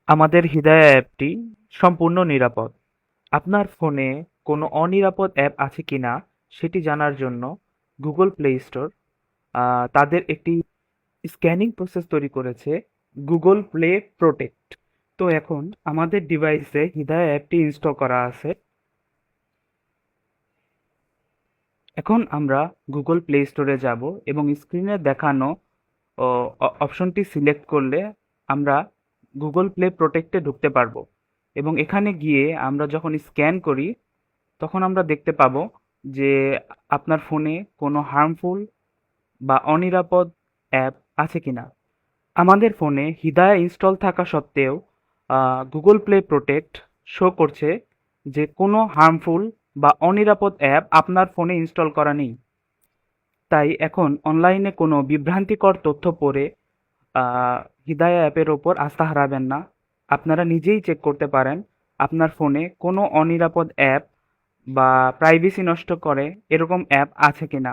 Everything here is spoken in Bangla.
আমাদের হিদায়া অ্যাপটি সম্পূর্ণ নিরাপদ। আপনার ফোনে কোনো অনিরাপদ অ্যাপ আছে কিনা সেটি জানার জন্য গুগল প্লে স্টোর তাদের একটি স্ক্যানিং প্রসেস তৈরি করেছে, গুগল প্লে প্রোটেক্ট। তো এখন আমাদের ডিভাইসে হিদায়া অ্যাপটি ইনস্টল করা আছে। এখন আমরা গুগল প্লে স্টোরে যাব এবং স্ক্রিনে দেখানো অপশনটি সিলেক্ট করলে আমরা গুগল প্লে প্রোটেক্টে ঢুকতে পারবো এবং এখানে গিয়ে আমরা যখন স্ক্যান করি তখন আমরা দেখতে পাবো যে আপনার ফোনে কোনো হার্মফুল বা অনিরাপদ অ্যাপ আছে কিনা। আমাদের ফোনে হিদায়া ইনস্টল থাকা সত্ত্বেও গুগল প্লে প্রোটেক্ট শো করছে যে কোনো হার্মফুল বা অনিরাপদ অ্যাপ আপনার ফোনে ইনস্টল করা নেই। তাই এখন অনলাইনে কোনো বিভ্রান্তিকর তথ্য পড়ে হিদায়া অ্যাপের ওপর আস্থা হারাবেন না। আপনারা নিজেই চেক করতে পারেন আপনার ফোনে কোনো অনিরাপদ অ্যাপ বা প্রাইভেসি নষ্ট করে এরকম অ্যাপ আছে কিনা।